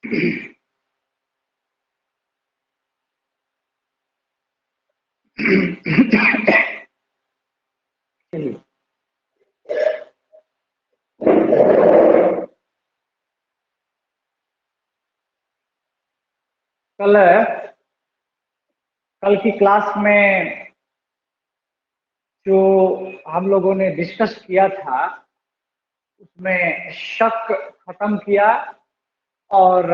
चलिए, कल कल की क्लास में जो हम लोगों ने डिस्कस किया था उसमें शक खत्म किया और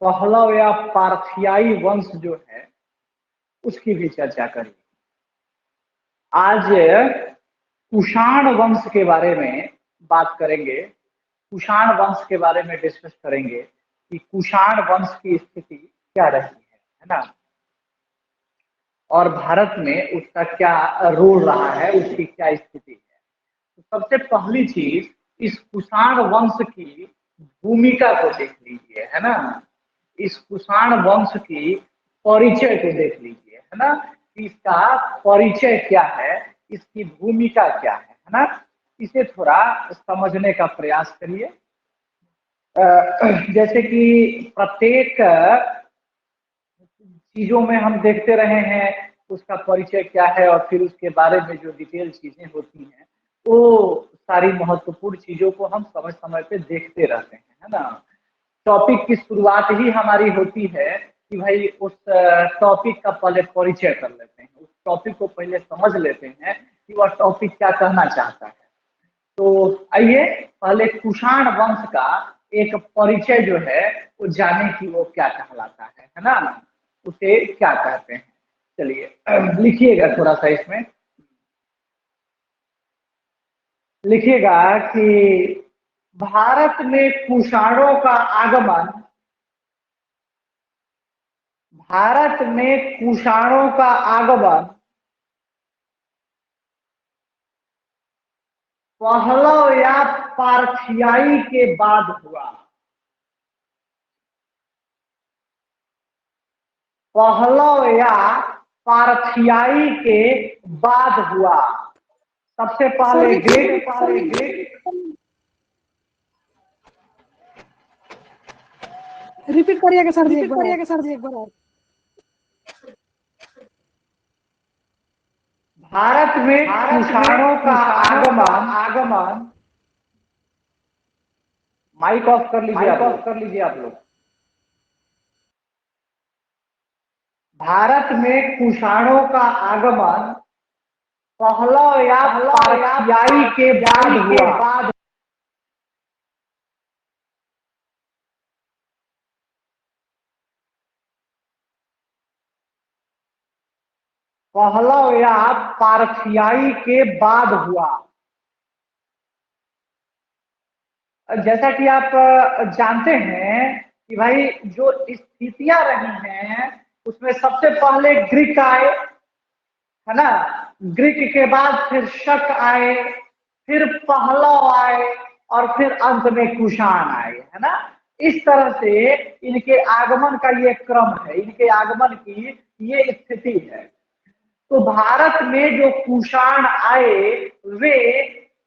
पहलव या पारथियाई वंश जो है उसकी भी चर्चा करी। आज कुषाण वंश के बारे में बात करेंगे। कुषाण वंश के बारे में डिस्कस करेंगे कि कुषाण वंश की स्थिति क्या रही है ना, और भारत में उसका क्या रोल रहा है, उसकी क्या स्थिति है। तो सबसे पहली चीज इस कुषाण वंश की भूमिका को देख लीजिए, है ना। इस कुषाण वंश की परिचय को देख लीजिए, है ना। इसका परिचय क्या है, इसकी भूमिका क्या है ना। इसे थोड़ा समझने का प्रयास करिए। जैसे कि प्रत्येक चीजों में हम देखते रहे हैं उसका परिचय क्या है और फिर उसके बारे में जो डिटेल चीजें होती हैं वो सारी महत्वपूर्ण चीजों को हम समय समय पे देखते रहते हैं, है ना। टॉपिक की शुरुआत ही हमारी होती है कि भाई उस टॉपिक का पहले परिचय कर लेते हैं, उस टॉपिक को पहले समझ लेते हैं कि वह टॉपिक क्या कहना चाहता है। तो आइए पहले कुषाण वंश का एक परिचय जो है वो जाने कि वो क्या कहलाता है ना, उसे क्या कहते हैं। चलिए लिखिएगा थोड़ा सा, इसमें लिखिएगा कि भारत में कुषाणों का आगमन, भारत में कुषाणों का आगमन पहलव या पारथियाई के बाद हुआ। पहलव या पारथियाई के बाद हुआ। सबसे पहले ग्रीक, रिपीट करिएगा सर जी एक बार और। भारत में कुषाणों का आगमन माइक ऑफ कर लीजिए आप लोग। भारत में कुषाणों का आगमन पहलव या पारथियाई के बाद हुआ। पहलव या पारथियाई के बाद हुआ। जैसा कि आप जानते हैं कि भाई जो स्थितियां रही हैं उसमें सबसे पहले ग्रीक आए, है ना। ग्रीक के बाद फिर शक आए, फिर पहलव आए और फिर अंत में कुषाण आए, है ना। इस तरह से इनके आगमन का ये क्रम है, इनके आगमन की ये स्थिति है। तो भारत में जो कुषाण आए वे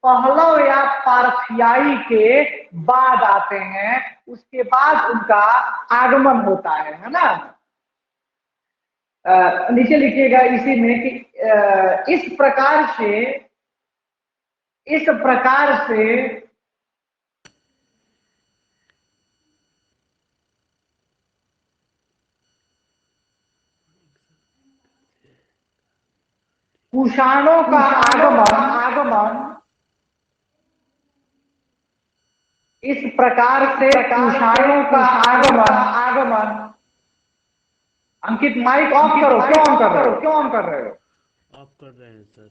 पहलव या पारथियाई के बाद आते हैं, उसके बाद उनका आगमन होता है ना। नीचे लिखिएगा इसी में कि इस प्रकार से कुषाणों का आगमन इस प्रकार से कुषाणों का आगमन। अंकित माइक ऑफ करो, क्यों ऑन कर रहे हो? ऑफ कर रहे हैं सर।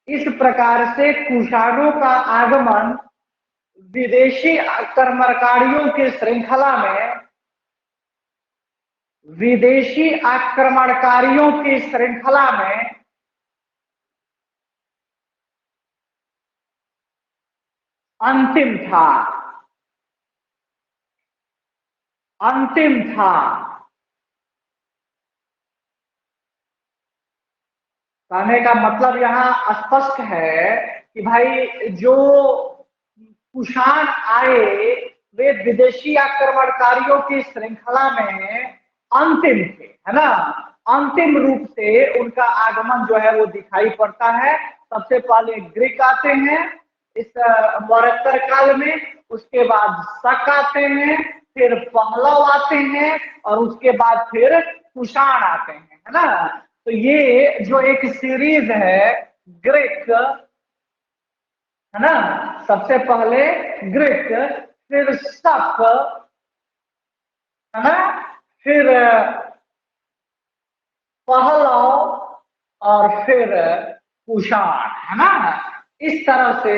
इस प्रकार से कुषाणों का आगमन विदेशी आक्रमणकारियों की श्रृंखला में, विदेशी आक्रमणकारियों की श्रृंखला में अंतिम था। कहने का मतलब यहाँ स्पष्ट है कि भाई जो कुषाण आए वे विदेशी आक्रमणकारियों की श्रृंखला में अंतिम थे, है ना। अंतिम रूप से उनका आगमन जो है वो दिखाई पड़ता है। सबसे पहले ग्रीक आते हैं इस मौर्योत्तर काल में, उसके बाद शक आते हैं, फिर पहलव आते हैं और उसके बाद फिर कुषाण आते हैं, है ना। तो ये जो एक सीरीज है ग्रीक, है ना, सबसे पहले ग्रीक, फिर शक, है ना, फिर पहलव और फिर कुषाण, है ना। इस तरह से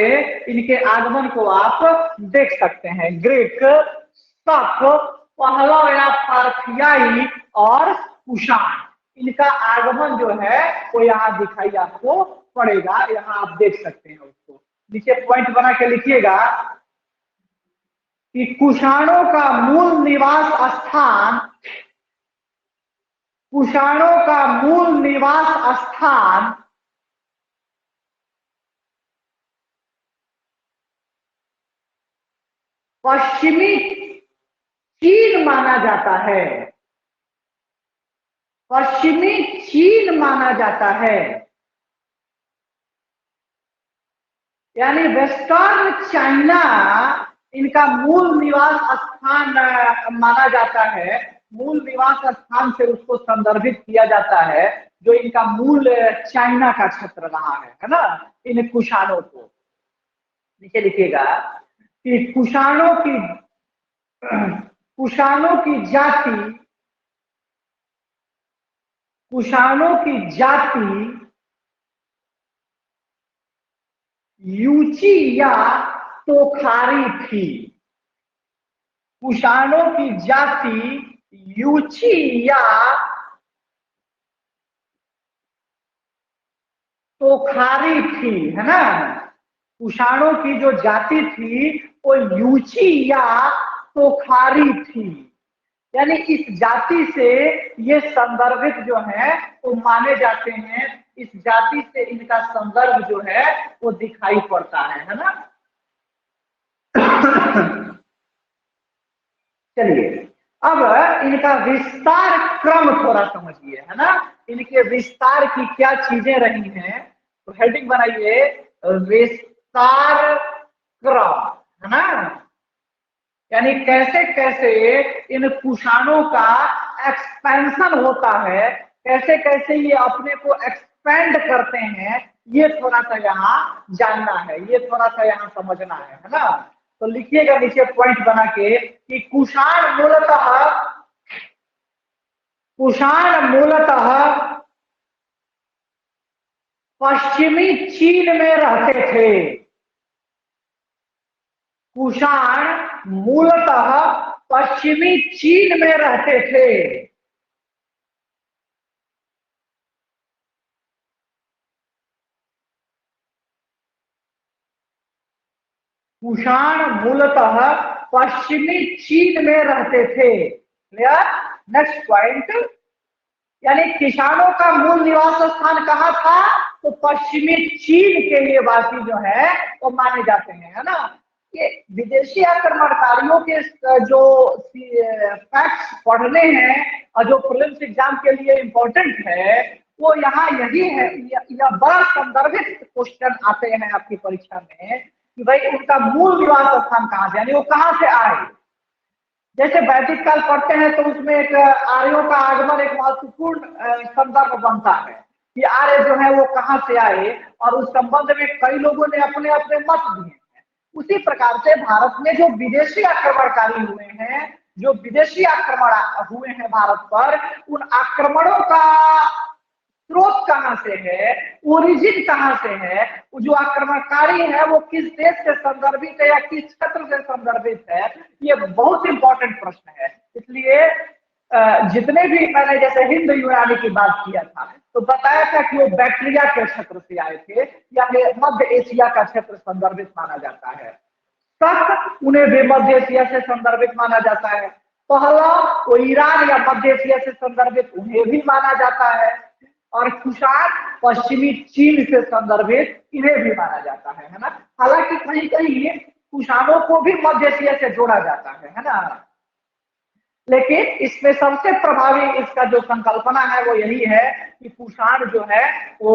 इनके आगमन को आप देख सकते हैं। ग्रीक, शक, पहलव या पारथियाई और कुषाण, इनका आगमन जो है वो यहाँ दिखाई आपको पड़ेगा। यहाँ आप देख सकते हैं उसको, नीचे पॉइंट बना के लिखिएगा कि कुषाणों का मूल निवास स्थान, कुषाणों का मूल निवास स्थान पश्चिमी चीन माना जाता है, पश्चिमी चीन माना जाता है। यानी वेस्टर्न चाइना इनका मूल निवास स्थान माना जाता है। मूल निवास स्थान से उसको संदर्भित किया जाता है जो इनका मूल चाइना का क्षेत्र रहा है ना। इन कुषाणों को नीचे लिखिएगा कि कुषाणों की जाति, कुषाणों की जाति यूची या तोखारी थी। कुषाणों की जाति यूची या तोखारी थी, है ना। कुषाणों की जो जाति थी वो यूची या तोखारी थी। यानी इस जाति से ये संदर्भित जो है वो माने जाते हैं। इस जाति से इनका संदर्भ जो है वो दिखाई पड़ता है ना। चलिए अब इनका विस्तार क्रम थोड़ा समझिए, है ना। इनके विस्तार की क्या चीजें रही हैं, तो हेडिंग बनाइए विस्तार क्रम, है ना। यानी कैसे कैसे इन कुषाणों का एक्सपेंशन होता है, कैसे कैसे ये अपने को एक्सपेंड करते हैं, ये थोड़ा सा यहाँ जानना है, ये थोड़ा सा यहाँ समझना है ना। तो लिखिएगा नीचे पॉइंट बना के कि कुषाण मूलतः पश्चिमी चीन में रहते थे। कुषाण मूलतः पश्चिमी चीन में रहते थे। कुषाण मूलतः पश्चिमी चीन में रहते थे। क्लियर। नेक्स्ट पॉइंट, यानी किसानों का मूल निवास स्थान कहाँ था, तो पश्चिमी चीन के लिए वासी जो है वो माने जाते हैं, है ना। ये विदेशी आक्रमणकारियों के जो फैक्ट्स पढ़ने हैं और जो प्रीलिम्स एग्जाम के लिए इम्पोर्टेंट है वो यहाँ यही है। यह बड़ा संदर्भित क्वेश्चन आते हैं आपकी परीक्षा में कि भाई उनका मूल निवास स्थान कहाँ से, यानी वो कहाँ से आए। जैसे वैदिक काल पढ़ते हैं तो उसमें एक आर्यों का आगमन एक महत्वपूर्ण संदर्भ बनता है कि आर्य जो है वो कहाँ से आए, और उस संबंध में कई लोगों ने अपने अपने मत दिए हैं। उसी प्रकार से भारत में जो विदेशी आक्रमणकारी हुए हैं, जो विदेशी आक्रमण हुए हैं भारत पर, उन आक्रमणों का स्रोत कहां से है, ओरिजिन कहां से है, जो आक्रमणकारी है वो किस देश से संदर्भित है या किस क्षेत्र से संदर्भित है, ये बहुत इंपॉर्टेंट प्रश्न है। इसलिए जितने भी मैंने जैसे हिंद यूनानी की बात किया था तो बताया था कि वो बैक्टीरिया के क्षेत्र से आए थे या मध्य एशिया का क्षेत्र संदर्भित माना जाता है। तक उन्हें भी मध्य एशिया से संदर्भित माना जाता है। पहला वो ईरान या मध्य एशिया से संदर्भित उन्हें भी माना जाता है। और कुषाण पश्चिमी चीन से संदर्भित इन्हें भी माना जाता है ना। हालांकि कहीं कहीं कुषाणों को भी मध्य एशिया से जोड़ा जाता है ना, लेकिन इसमें सबसे प्रभावी इसका जो संकल्पना है वो यही है कि कुषाण जो है वो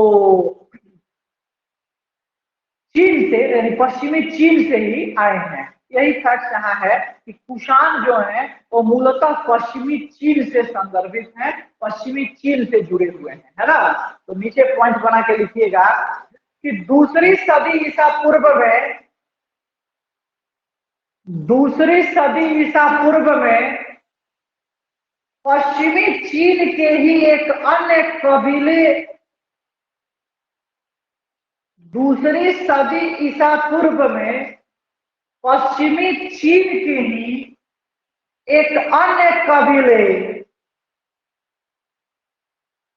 चीन से, यानी पश्चिमी चीन से ही आए हैं। यही फैक्ट यहाँ है कि कुषाण जो है वो मूलतः पश्चिमी चीन से संदर्भित है, पश्चिमी चीन से जुड़े हुए हैं, है ना। तो नीचे पॉइंट बना के लिखिएगा कि दूसरी सदी ईसा पूर्व में पश्चिमी चीन के ही एक अन्य कबीले, दूसरी सदी ईसा पूर्व में पश्चिमी चीन के ही एक अन्य कबीले,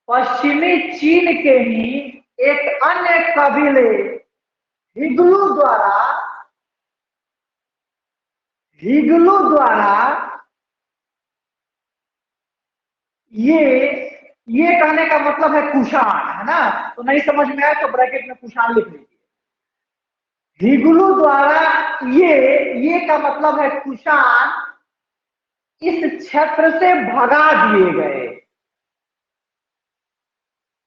पश्चिमी चीन के ही एक अन्य कबीले हिगलू द्वारा ये कहने का मतलब है कुषाण, है ना। तो नहीं समझ में आया तो ब्रैकेट में कुषाण लिख लीजिए। हिगलू द्वारा ये का मतलब है कुषाण इस क्षेत्र से भगा दिए गए,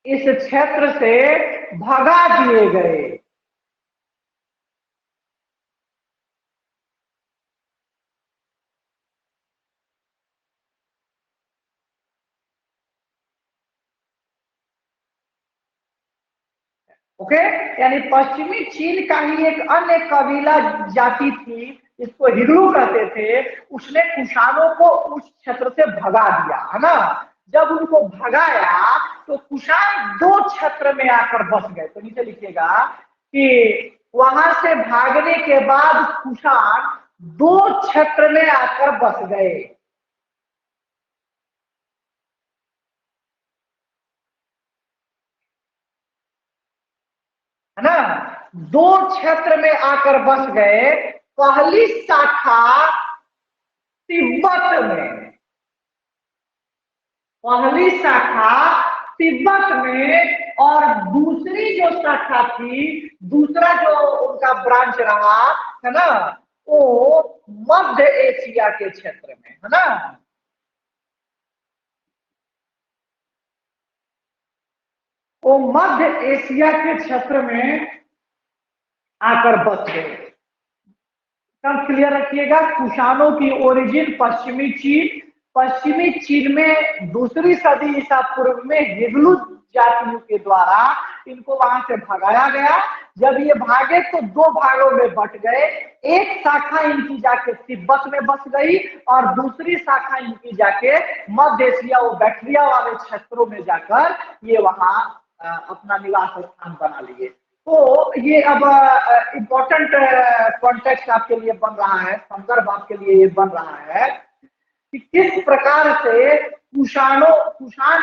इस क्षेत्र से भगा दिए गए। ओके, यानी पश्चिमी चीन का ही एक अन्य कबीला जाति थी, इसको हिगलू कहते थे, उसने कुषाणों को उस क्षेत्र से भगा दिया, है ना। जब उनको भगाया तो कुषाण दो क्षेत्र में आकर बस गए। तो नीचे लिखिएगा कि वहां से भागने के बाद कुषाण दो क्षेत्र में आकर बस गए। है ना, दो क्षेत्र में आकर बस गए। पहली शाखा तिब्बत में, पहली शाखा तिब्बत में, और दूसरी जो शाखा थी, दूसरा जो उनका ब्रांच रहा, है ना, वो मध्य एशिया के क्षेत्र में, है ना। वो मध्य एशिया के क्षेत्र में आकर बस गए। सब क्लियर रखिएगा, कुषाणों की ओरिजिन पश्चिमी चीन, पश्चिमी चीन में दूसरी सदी ईसा पूर्व में हिगलू जातियों के द्वारा इनको वहां से भगाया गया। जब ये भागे तो दो भागों में बट गए, एक शाखा इनकी जाके तिब्बत में बस गई और दूसरी शाखा इनकी जाके मध्य एशिया, वो बैक्टीरिया वाले क्षेत्रों में जाकर ये वहां अपना निवास स्थान बना लिए। तो ये अब इम्पोर्टेंट कॉन्टेक्स्ट आपके लिए बन रहा है, संदर्भ आपके लिए ये बन रहा है कि किस प्रकार से कुषाण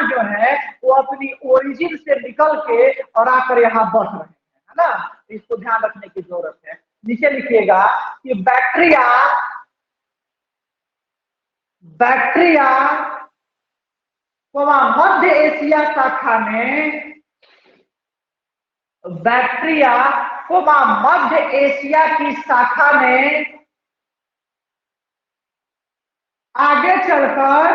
जो है वो अपनी ओरिजिन से निकल के और आकर यहाँ बस रहे हैं, है ना। इसको ध्यान रखने की जरूरत है। नीचे लिखिएगा कि बैक्टीरिया मध्य एशिया शाखा में, बैक्टीरिया को मध्य एशिया की शाखा में आगे चलकर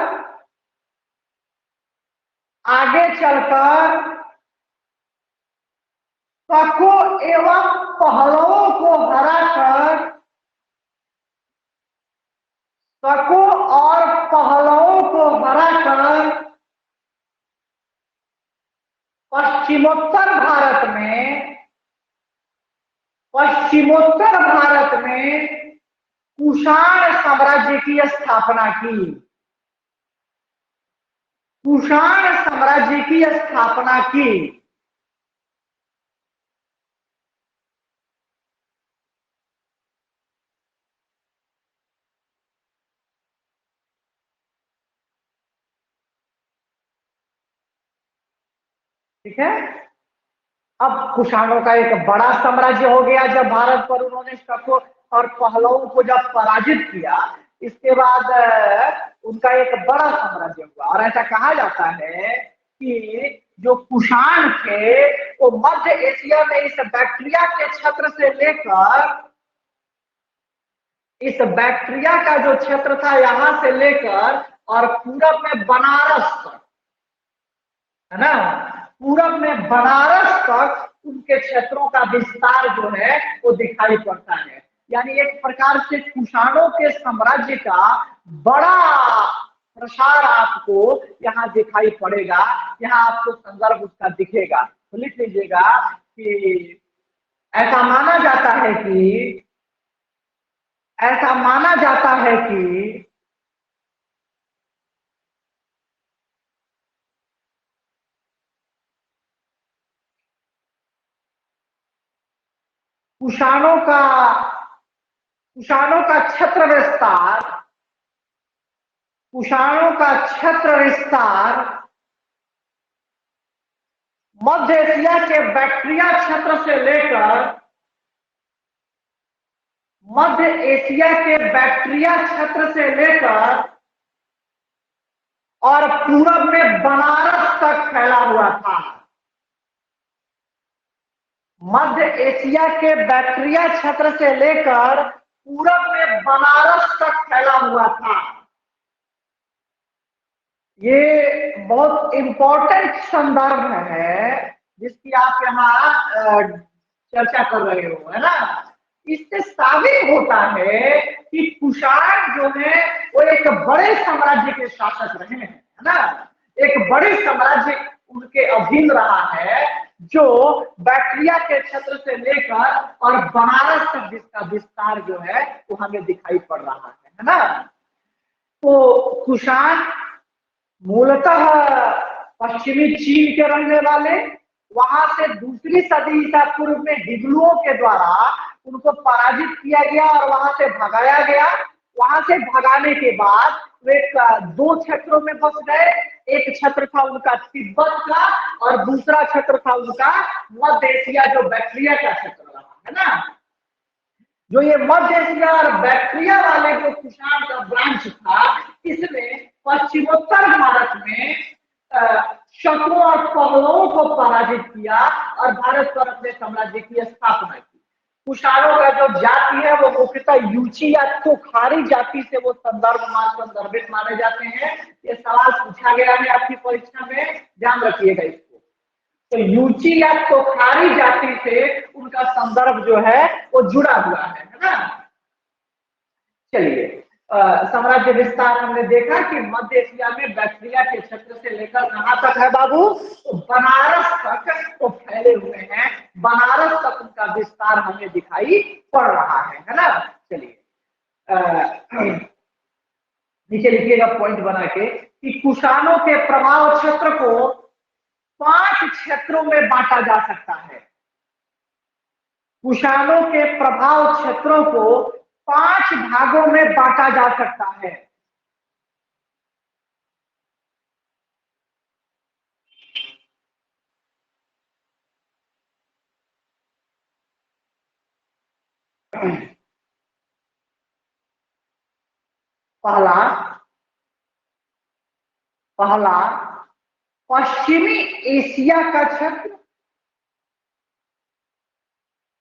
शकों एवं पहलवों को हराकर, शकों और पहलवों को हराकर पश्चिमोत्तर भारत में कुषाण साम्राज्य की स्थापना की, कुषाण साम्राज्य की स्थापना की। ठीक है, अब कुषाणों का एक बड़ा साम्राज्य हो गया जब भारत पर उन्होंने शकों और पहलवों को जब पराजित किया, इसके बाद उनका एक बड़ा साम्राज्य हुआ। और ऐसा कहा जाता है कि जो कुषाण थे वो मध्य एशिया में इस बैक्टीरिया के क्षेत्र से लेकर, इस बैक्टीरिया का जो क्षेत्र था यहां से लेकर और पूरब में बनारस तक, है ना, पूरब में बनारस तक उनके क्षेत्रों का विस्तार जो है वो दिखाई पड़ता है। यानी एक प्रकार से कुषाणों के साम्राज्य का बड़ा प्रसार आपको यहाँ दिखाई पड़ेगा। यहाँ आपको संदर्भ उसका दिखेगा, तो लिख लीजिएगा कि ऐसा माना जाता है कि, ऐसा माना जाता है कि कुषाणों का क्षेत्र विस्तार, कुषाणों का क्षेत्र विस्तार मध्य एशिया के बैक्टीरिया क्षेत्र से लेकर, मध्य एशिया के बैक्टीरिया क्षेत्र से लेकर और पूरब में बनारस तक फैला हुआ था। मध्य एशिया के बैक्टीरिया क्षेत्र से लेकर पूरब में बनारस तक फैला हुआ था। ये बहुत इंपॉर्टेंट संदर्भ है जिसकी आप यहाँ चर्चा कर रहे हो, है ना। इससे साबित होता है कि कुषाण जो है वो एक बड़े साम्राज्य के शासक रहे हैं, है ना। एक बड़े साम्राज्य उनके अधीन रहा है जो बैक्टीरिया के क्षेत्र से लेकर और बनारस तक जिसका विस्तार जो है वो हमें दिखाई पड़ रहा है ना। तो कुषाण मूलतः पश्चिमी चीन के रहने वाले, वहां से दूसरी सदी ईसा पूर्व में हिब्रुओं के द्वारा उनको पराजित किया गया और वहां से भगाया गया। वहां से भगाने के बाद वे दो क्षेत्रों में बस गए। एक क्षेत्र था उनका तिब्बत का और दूसरा क्षेत्र था उनका मध्य एशिया जो बैक्टीरिया का क्षेत्र रहा, है ना। जो ये मध्य एशिया और बैक्टीरिया वाले जो कुषाण का ब्रांच था, इसमें पश्चिमोत्तर भारत में शकों और पहलवों को पराजित किया और भारत पर अपने साम्राज्य की स्थापना की। कुषाणों का जो जाति है वो मुख्यतः यूची या तोखारी जाति से वो संदर्भित माने जाते हैं। ये सवाल पूछा गया है आपकी परीक्षा में, ध्यान रखिएगा इसको। तो यूची या तोखारी जाति से उनका संदर्भ जो है वो जुड़ा हुआ है ना। चलिए, साम्राज्य विस्तार हमने देखा कि मध्य एशिया में बैक्टीरिया के क्षेत्र से लेकर कहां तक है बाबू, तो बनारस तक तो फैले हुए हैं। बनारस तक उनका विस्तार हमें दिखाई पड़ रहा है ना। चलिए नीचे लिखिएगा पॉइंट बना के कि कुषाणों के प्रभाव क्षेत्र को 5 क्षेत्रों में बांटा जा सकता है। कुषाणों के प्रभाव क्षेत्रों को 5 भागों में बांटा जा सकता है। पहला पश्चिमी एशिया का क्षेत्र,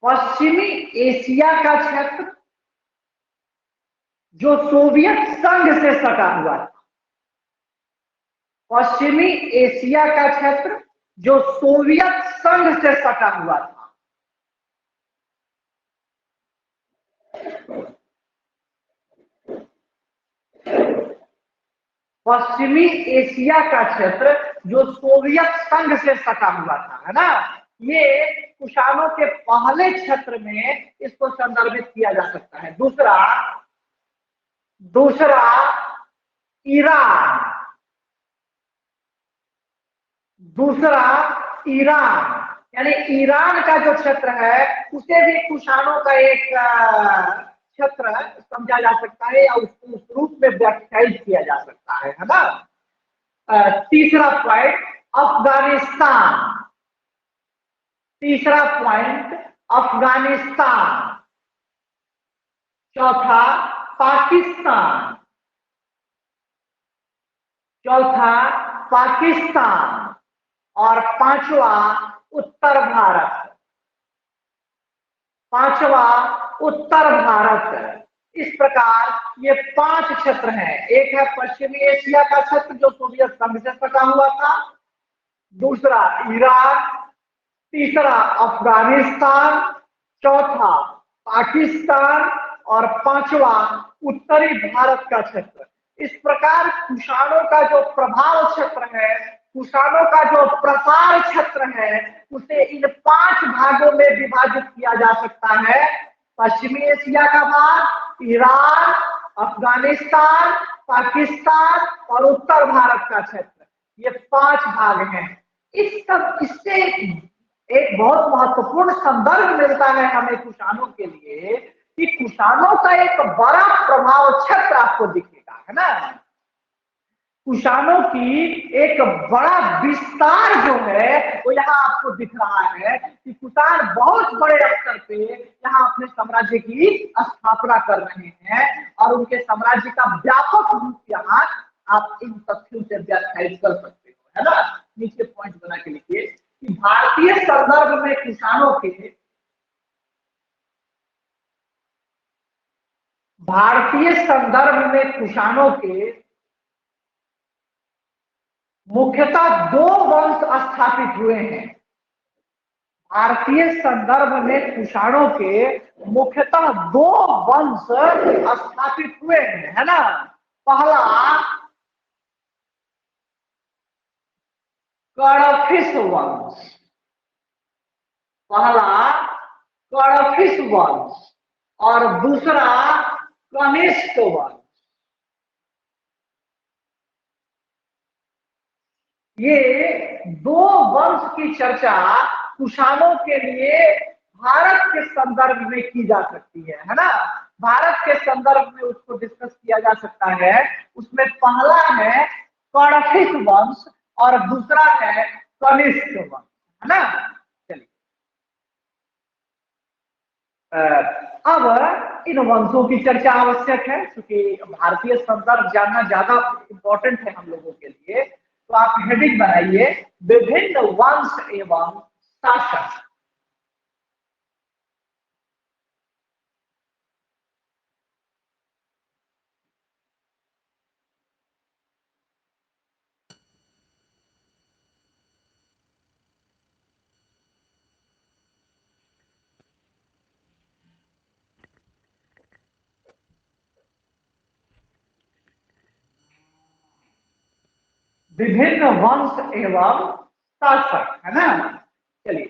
पश्चिमी एशिया का क्षेत्र जो सोवियत संघ से सटा हुआ था। पश्चिमी एशिया का क्षेत्र जो सोवियत संघ से सटा हुआ था। पश्चिमी एशिया का क्षेत्र जो सोवियत संघ से सटा हुआ था, है ना। ये कुषाणों के पहले क्षेत्र में इसको संदर्भित किया जा सकता है। दूसरा ईरान, दूसरा ईरान, यानी ईरान का जो क्षेत्र है उसे भी कुषाणों का एक क्षेत्र समझा जा सकता है या उसको उस रूप में व्याख्यायित किया जा सकता है ना। तीसरा पॉइंट अफगानिस्तान, तीसरा पॉइंट अफगानिस्तान। चौथा पाकिस्तान, चौथा पाकिस्तान। और पांचवा उत्तर भारत। पांचवा उत्तर भारत। इस प्रकार ये 5 क्षेत्र हैं। एक है पश्चिमी एशिया का क्षेत्र जो सोवियत संघ से सटा हुआ था, दूसरा ईरान, तीसरा अफगानिस्तान, चौथा पाकिस्तान और पांचवा उत्तरी भारत का क्षेत्र। इस प्रकार कुषाणों का जो प्रभाव क्षेत्र है, कुषाणों का जो प्रसार क्षेत्र है, उसे इन 5 भागों में विभाजित किया जा सकता है। पश्चिमी एशिया का भाग, ईरान, अफगानिस्तान, पाकिस्तान और उत्तर भारत का क्षेत्र, ये 5 भाग हैं। इससे एक बहुत महत्वपूर्ण संदर्भ मिलता है हमें कुषाणों के लिए कि कुषाणों का एक बड़ा प्रभाव क्षेत्र आपको दिखेगा, है ना। कुषाणों की एक बड़ा विस्तार जो है वो यहाँ आपको दिख रहा है कि कुषाण बहुत बड़े स्तर पे यहाँ अपने साम्राज्य की स्थापना कर रहे हैं और उनके साम्राज्य का व्यापक रूप यहाँ आप इन तथ्यों से व्याख्यायित कर सकते हो, है ना। नीचे पॉइंट बना के लिखिए कि भारतीय संदर्भ में कुषाणों के मुख्यतः 2 वंश स्थापित हुए हैं। भारतीय संदर्भ में कुषाणों के मुख्यतः 2 वंश स्थापित हुए हैं, है ना। पहला कड़फिस वंश, और दूसरा कनिष्क वंश। ये 2 वंश की चर्चा कुषाणों के लिए भारत के संदर्भ में की जा सकती है ना। भारत के संदर्भ में उसको डिस्कस किया जा सकता है। उसमें पहला है कड़फिस वंश और दूसरा है कनिष्क वंश, है ना। चलिए अब इन वंशों की चर्चा आवश्यक है क्योंकि भारतीय संदर्भ जानना ज्यादा इंपॉर्टेंट है हम लोगों के लिए। तो आप हेडिंग बनाइए विभिन्न वंश एवं शासक। विभिन्न वंश एवं शासक, है ना। चलिए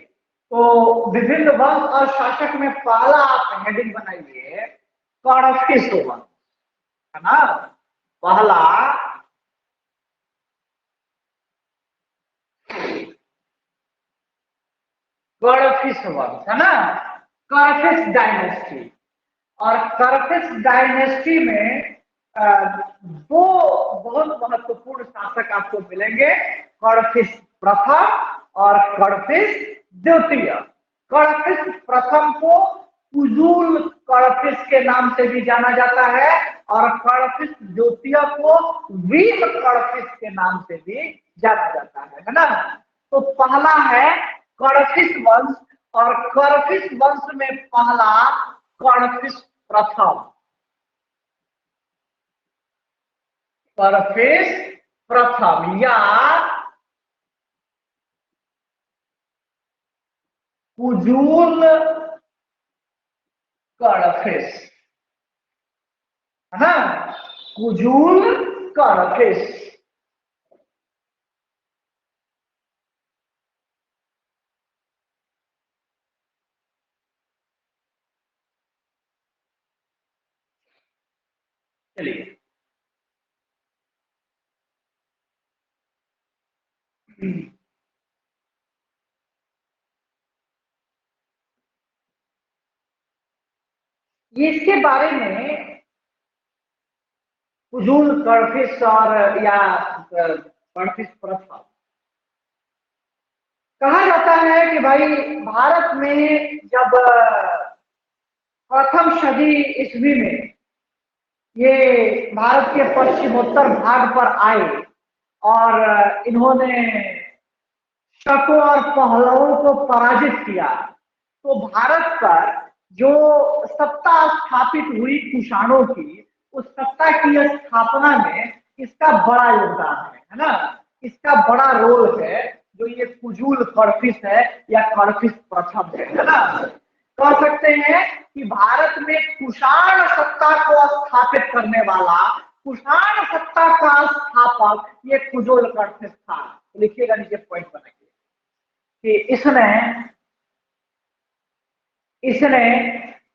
तो विभिन्न वंश और शासक में पहला आप हेडिंग बनाइए कड़फिस वंश, है ना। पहला कड़फिस वंश, है ना। कड़फिस डायनेस्टी। और कड़फिस डायनेस्टी में 2 बहुत महत्वपूर्ण शासक आपको मिलेंगे, कड़फिस प्रथम और कड़फिस द्वितीय। कड़फिस प्रथम को कुजूल कड़फिस के नाम से भी जाना जाता है और कड़फिस द्वितीय को वीर कड़फिस के नाम से भी जाना जाता है ना। तो पहला है कड़फिस वंश और कड़फिस वंश में पहला कड़फिस प्रथम, कड़फिस प्रथम या कुजूल कड़फिस, है ना। कुजूल कड़फिस। चलिए ये इसके बारे में कुजूल कड़फिस और या कड़फिस प्रथम कहा जाता है कि भाई भारत में जब प्रथम सदी ईस्वी में ये भारत के पश्चिमोत्तर भाग पर आए और इन्होंने शकों और पहलवों को पराजित किया। तो भारत पर जो सत्ता स्थापित हुई कुषाणों की, उस सत्ता की स्थापना में इसका बड़ा योगदान है ना, इसका बड़ा रोल है जो ये कुजूल कड़फिस है या कड़फिस प्रथम है ना। कह सकते हैं कि भारत में कुषाण सत्ता को स्थापित करने वाला, कुषाण सत्ता का स्थापक ये कुजूल कड़फिस था। लिखिएगा नीचे पॉइंट बनाइए कि इसने इसने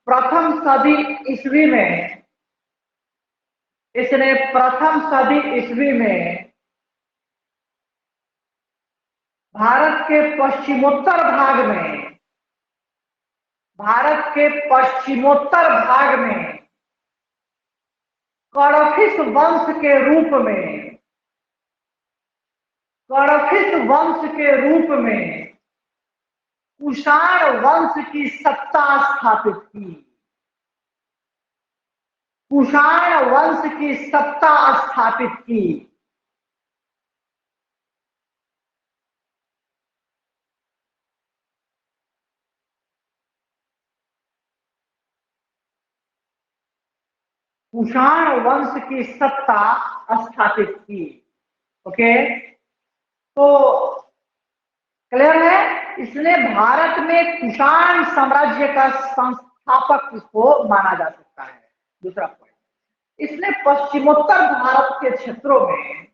प्रथम सदी ईस्वी में, इसने प्रथम सदी ईस्वी में भारत के पश्चिमोत्तर भाग में, भारत के पश्चिमोत्तर भाग में कड़फिस वंश के रूप में, कड़फिस वंश के रूप में कुषाण वंश की सत्ता स्थापित की, कुषाण वंश की सत्ता स्थापित की। कुषाण वंश की सत्ता स्थापित की। ओके, तो क्लियर है। इसने भारत में कुषाण साम्राज्य का संस्थापक इसको माना जा सकता है। दूसरा पॉइंट, इसने पश्चिमोत्तर भारत के क्षेत्रों में,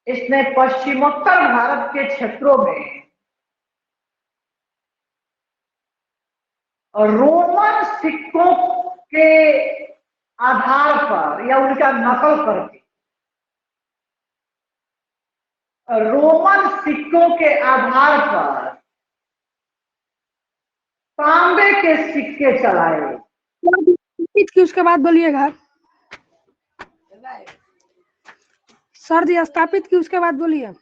इसने पश्चिमोत्तर भारत के क्षेत्रों में रोमन सिक्कों के आधार पर या उनका नकल करके, रोमन सिक्कों के आधार पर तांबे के सिक्के चलाए। की उसके बाद बोलिएगा सर जी, स्थापित की उसके बाद बोलिए।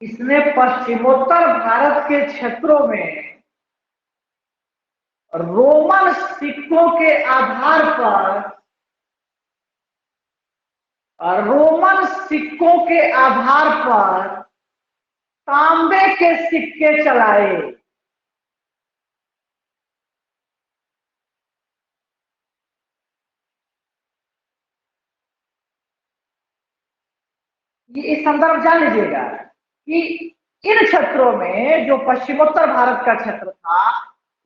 इसने पश्चिमोत्तर भारत के क्षेत्रों में रोमन सिक्कों के आधार पर, रोमन सिक्कों के आधार पर तांबे के सिक्के चलाए। ये इस संदर्भ जान लीजिएगा कि इन क्षेत्रों में, जो पश्चिमोत्तर भारत का क्षेत्र था,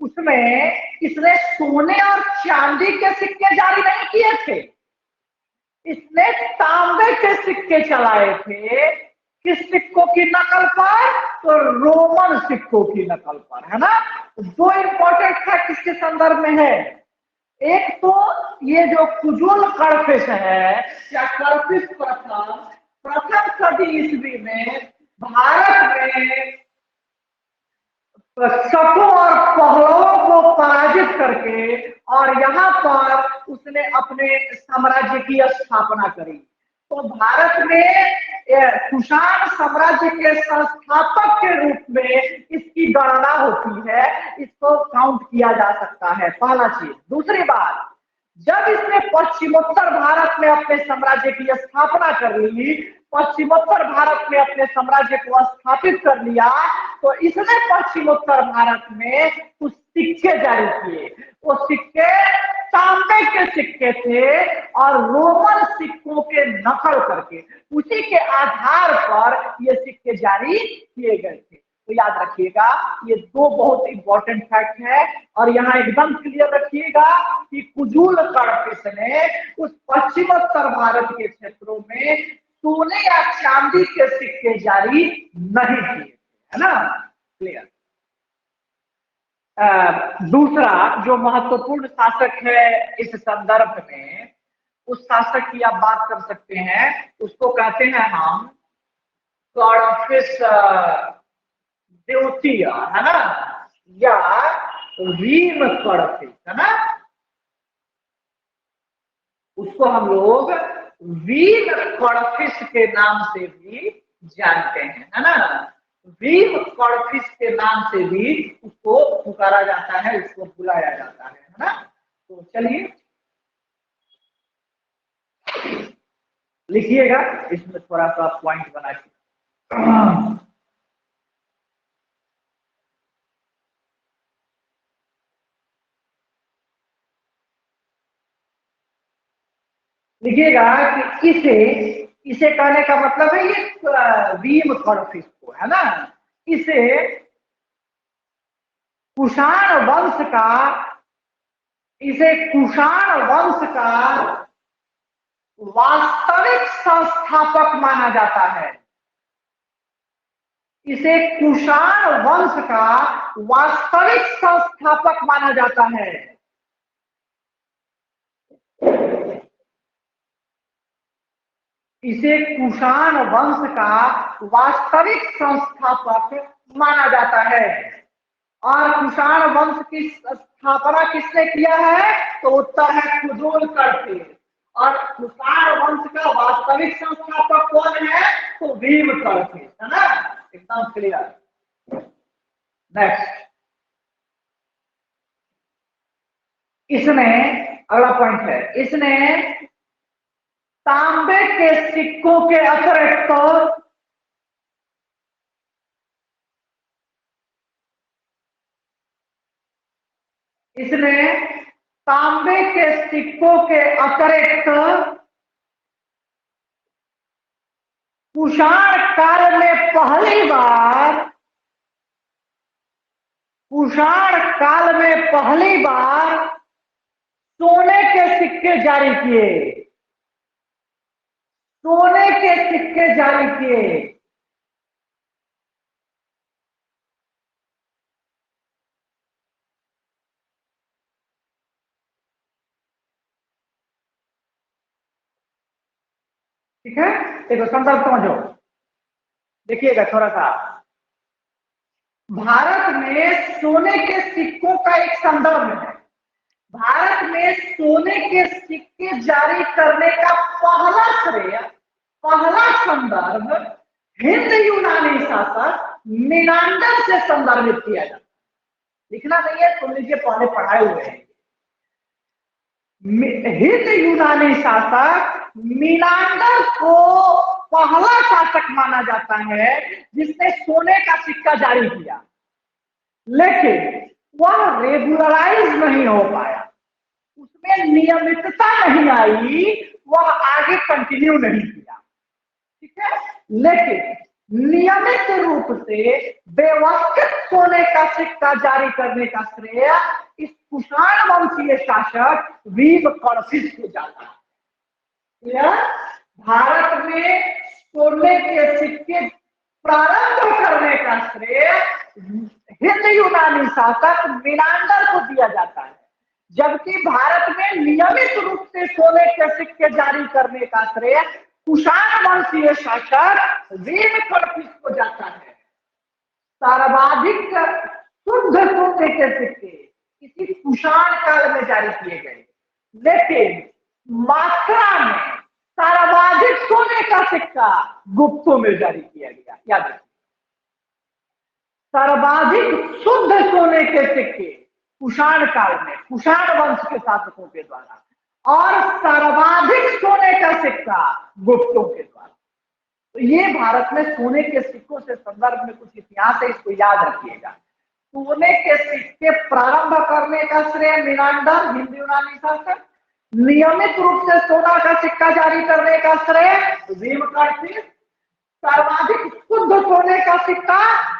उसमें इसने सोने और चांदी के सिक्के जारी नहीं किए थे, इसने तांबे के सिक्के चलाए थे। किस सिक्कों की नकल पर? तो रोमन सिक्कों की नकल पर, है ना। दो इंपॉर्टेंट फैक्ट इसके संदर्भ में है। एक तो ये जो कुजूल कड़फिस है या कड़फिस प्रथम, प्रथम सदी ईस्वी में भारत में शकों और पहलवों को पराजित करके और यहाँ पर उसने अपने साम्राज्य की स्थापना करी। तो भारत में कुषाण साम्राज्य के संस्थापक के रूप में इसकी गणना होती है, इसको काउंट किया जा सकता है, पहला चीज। दूसरी बात, जब इसने पश्चिमोत्तर भारत में अपने साम्राज्य की स्थापना कर ली, पश्चिमोत्तर भारत में अपने साम्राज्य को स्थापित कर लिया, तो इसने पश्चिमोत्तर भारत में कुछ सिक्के जारी किए। वो सिक्के तांबे के सिक्के थे और रोमन सिक्कों के नकल करके उसी के आधार पर ये सिक्के जारी किए गए थे। तो याद रखिएगा, ये दो बहुत इंपॉर्टेंट फैक्ट है। और यहाँ एकदम क्लियर रखिएगा कि कुजूल कड़फिस ने उस पश्चिमोत्तर भारत के क्षेत्रों में सोने या चांदी के सिक्के जारी नहीं किए, है ना। क्लियर। दूसरा जो महत्वपूर्ण शासक है इस संदर्भ में, उस शासक की आप बात कर सकते हैं, उसको कहते हैं हम कड़फिस द्वितीय, है ना, या रीम कड़फिस, है ना। उसको हम लोग वीर कड़फिस के नाम से भी जानते हैं, है ना। वीर कड़फिस के नाम से भी उसको पुकारा जाता है, उसको बुलाया जाता है ना। तो चलिए लिखिएगा, इसमें थोड़ा सा पॉइंट बना के लिखिएगा कि इसे कहने का मतलब है ये वीम कॉर्फिस को, है ना। इसे कुषाण वंश का वास्तविक संस्थापक माना जाता है। इसे कुषाण वंश का वास्तविक संस्थापक माना जाता है। इसे कुषाण वंश का वास्तविक संस्थापक माना जाता है। और कुषाण वंश की स्थापना किसने किया है? तो उत्तर है खुदुल कर्थिस। और कुषाण वंश का वास्तविक संस्थापक कौन है? तो भीम कर्थिस, है ना। एकदम क्लियर। नेक्स्ट, इसने अगला पॉइंट है, इसने तांबे के सिक्कों के अतिरिक्त तांबे के सिक्कों के अतिरिक्त कुषाण काल में पहली बार सोने के सिक्के जारी किए। ठीक है, देखो संदर्भ समझो, देखिएगा थोड़ा सा। भारत में सोने के सिक्कों का एक संदर्भ है। भारत में सोने के सिक्के जारी करने का पहला संदर्भ हिंद यूनानी शासक मिनांडर से संदर्भित किया जाता है। लिखना नहीं है, सुन लीजिए, पहले पढ़ाए हुए हैं। हिंद यूनानी शासक मिनांडर को पहला शासक माना जाता है जिसने सोने का सिक्का जारी किया, लेकिन वह रेगुलराइज नहीं हो पाया, उसमें नियमितता नहीं आई, वह आगे कंटिन्यू नहीं किया। ठीक है, लेकिन नियमित रूप से व्यवस्थित सोने का सिक्का जारी करने का श्रेय इस कुषाण वंशीय शासक भीम कर्थिस को जाता है। भारत में सोने के सिक्के प्रारंभ करने का श्रेय हिंद यूनानी शासक मिनांडर को दिया जाता है, जबकि भारत में नियमित रूप से सोने के सिक्के जारी करने का श्रेय कुषाण वंशीय शासक भीम कर्थिस को जाता है। सर्वाधिक शुद्ध सोने के सिक्के इसी कुषाण काल में जारी किए गए, लेकिन मात्रा में सर्वाधिक सोने का सिक्का गुप्तों में जारी किया गया। याद रखिए, सर्वाधिक शुद्ध सोने के सिक्के कुषाण काल में कुषाण वंश के शासकों के द्वारा, और सर्वाधिक सोने का सिक्का गुप्तों के द्वारा। तो ये भारत में सोने के सिक्कों से संदर्भ में कुछ इतिहास है, इसको याद रखिएगा। सोने के सिक्के प्रारंभ करने का श्रेय मिनांडर, हिंद यूनानी शासक। नियमित रूप से सोना का सिक्का जारी करने का श्रेय भीम कर्थिस। सर्वाधिक शुद्ध सोने का सिक्का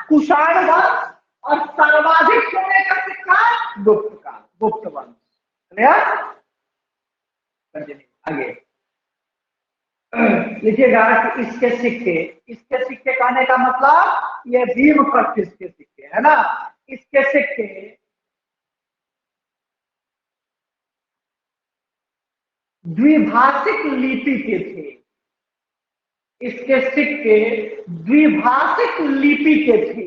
कुषाण वंश, और सर्वाधिक सोने का सिक्का गुप्त वंश। क्लियर? आगे लिखिएगा कि इसके सिक्के कहने का मतलब ये भीम कर्थिस के सिक्के, है ना। इसके सिक्के द्विभाषिक लिपि के थे। इसके सिक्के द्विभाषिक लिपि के थे,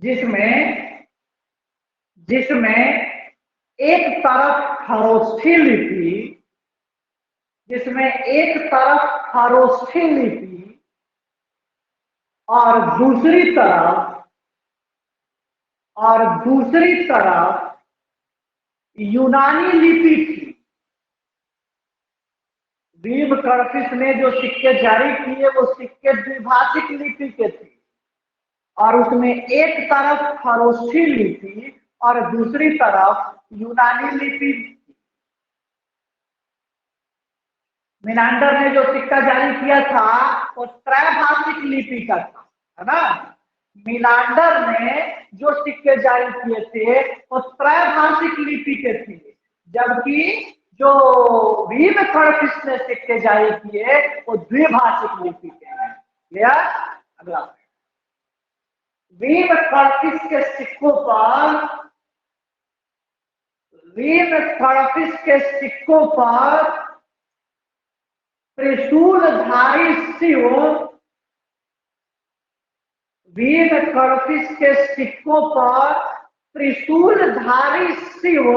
जिसमें एक तरफ खरोष्ठी लिपि और दूसरी तरफ यूनानी लिपि थी। भीम कर्फिस ने जो सिक्के जारी किए वो सिक्के द्विभाषिक लिपि के थे और उसमें एक तरफ खरोष्ठी लिपि और दूसरी तरफ यूनानी लिपि। मिनांडर ने जो सिक्का जारी किया था वो त्रैभाषिक लिपि का था, है ना। मिनांडर ने जो सिक्के जारी किए थे वो त्रैभाषिक लिपि के थे, जबकि जो भीम कर्फिस ने सिक्के जारी किए वो द्विभाषिक लिपि के हैं। क्लियर। अगला, भीम कर्फिस के सिक्कों पर, भीम कर्फिस के सिक्कों पर त्रिशूलधारी शिव, भीम कर्फिस के सिक्कों पर त्रिशूलधारी शिव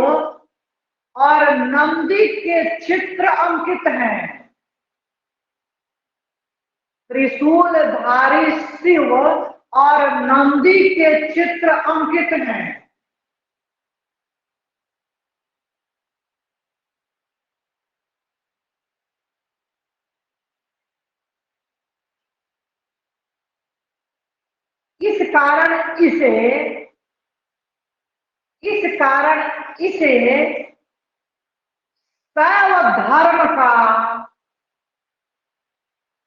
और नंदी के चित्र अंकित हैं। त्रिशूलधारी शिव और नंदी के चित्र अंकित हैं। इस कारण इसे शैव धर्म का,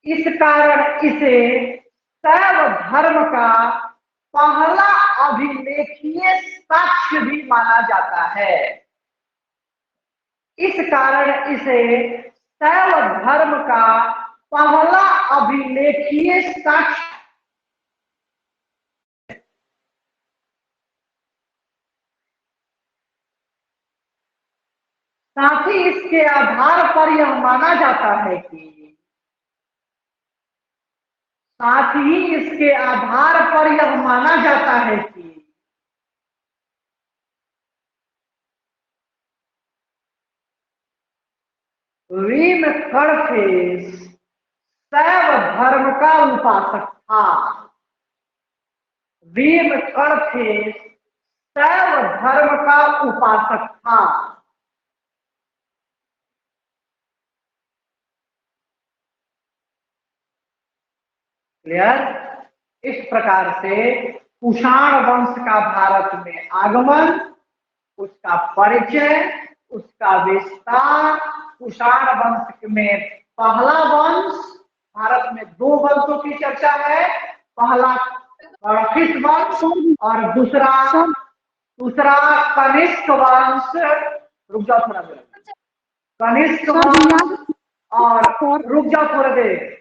इस कारण इसे शैव धर्म का पहला अभिलेखीय साक्ष्य भी माना जाता है। इस कारण इसे शैव धर्म का पहला अभिलेखीय साक्ष्य, साथ ही इसके आधार पर यह माना जाता है कि, साथ ही इसके आधार पर यह माना जाता है कि भीम कर्फिस शैव धर्म का उपासक था। भीम कर्फिस शैव धर्म का उपासक था। क्लियर। इस प्रकार से कुषाण वंश का भारत में आगमन, उसका परिचय, उसका विस्तार, कुषाण वंश में पहला वंश, भारत में दो वंशों की चर्चा है, पहला कर्फिस वंश और दूसरा कनिष्क वंश। रुक जाओ थोड़ा देर, कनिष्क वंश और रुक जाओ थोड़ा देर,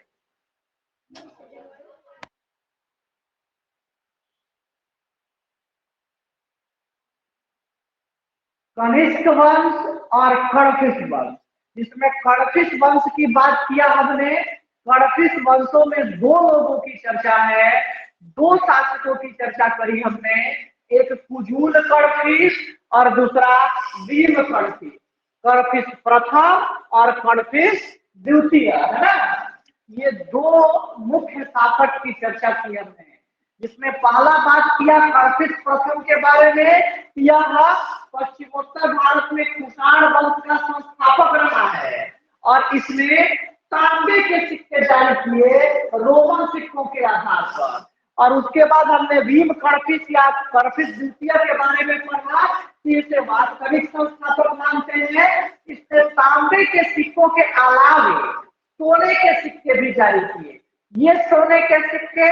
कनिष्क वंश और कर्फिस वंश। जिसमें कर्फिस वंश की बात किया हमने, कर्फिस वंशों में दो लोगों की चर्चा है, दो शासकों की चर्चा करी हमने, एक कुजूल कर्फिस और दूसरा भीम कर्फिस। कर्फिस प्रथम और कर्फिस द्वितीय, है ना। ये दो मुख्य शासक की चर्चा की हमने, जिसमें पहला बात किया कर्फिस प्रथम के बारे में। यह पश्चिमोत्तर भारत में कुषाण वंश का संस्थापक रहा है और इसने तांबे के सिक्के जारी किए रोमन सिक्कों के आधार पर। और उसके बाद हमने भीम कर्फिस या कर्फिस द्वितीय के बारे में पढ़ा कि इसे वास्तविक संस्थापक मानते हैं। इसने तांबे के सिक्कों के अलावे सोने के सिक्के भी जारी किए। ये सोने के सिक्के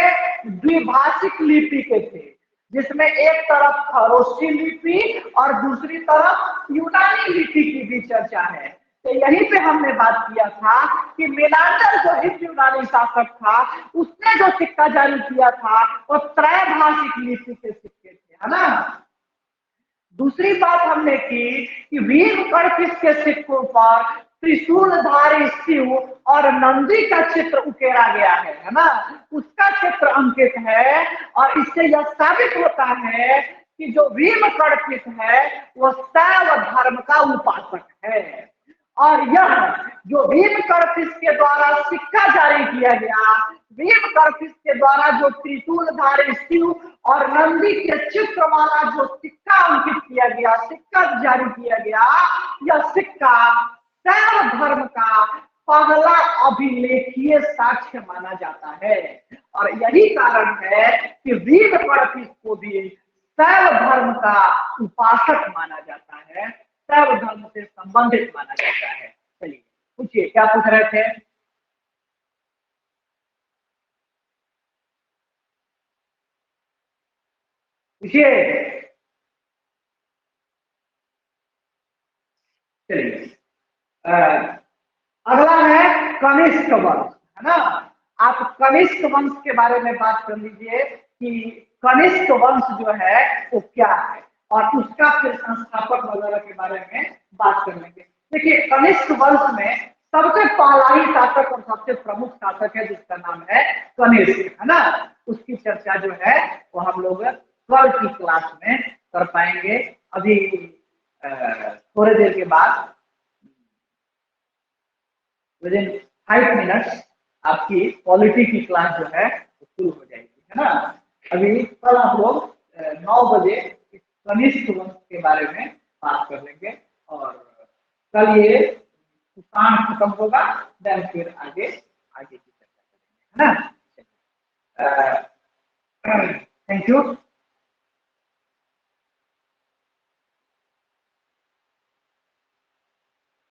द्विभाषिक लिपि के थे, जिसमें एक तरफ खरोष्ठी लिपि और दूसरी तरफ यूनानी लिपि की भी चर्चा है। तो यहीं पे हमने बात किया था कि मिनांडर जो हिंद यूनानी शासक था, उसने जो सिक्का जारी किया था वो त्रैभाषिक लिपि के सिक्के थे, है ना। दूसरी बात हमने की कि भीम कर्फिस के सिक्कों पर त्रिशूलधारी शिव और नंदी का चित्र उकेरा गया है ना, उसका चित्र अंकित है। और इससे यह साबित होता है कि जो भीम कर्फिस है वो शैव धर्म का उपासक है। और यह जो भीम कर्फिस के द्वारा सिक्का जारी किया गया, भीम कर्फिस के द्वारा जो त्रिशूलधारी शिव और नंदी के चित्र वाला जो सिक्का अंकित किया गया, सिक्का जारी किया गया, यह सिक्का शैव धर्म का पहला अभिलेखीय साक्ष्य माना जाता है। और यही कारण है कि भीम कर्फिस को भी शैव धर्म का उपासक माना जाता है, शैव धर्म से संबंधित माना जाता है। चलिए पूछिए, क्या पूछ रहे थे? पूछिए। चलिए अगला है कनिष्क वंश, है ना। आप कनिष्क वंश के बारे में बात कर लीजिए कि कनिष्क वंश जो है वो क्या है, और उसका फिर संस्थापक वगैरह के बारे में बात कर लेंगे। देखिए कनिष्क वंश में सबसे पहला ही शासक और सबसे प्रमुख शासक है जिसका नाम है कनिष्क, है ना। उसकी चर्चा जो है वो हम लोग कल की क्लास में कर पाएंगे। अभी थोड़े देर के बाद विदिन 5 मिनट्स आपकी पॉलिटी की क्लास जो है वो शुरू हो जाएगी, है ना। अभी कल आप लोग 9 बजे इस कनिष्क वंश के बारे में बात कर लेंगे, और कल ये कुषाण खत्म होगा, देन फिर आगे की चर्चा करेंगे, है ना। Thank you.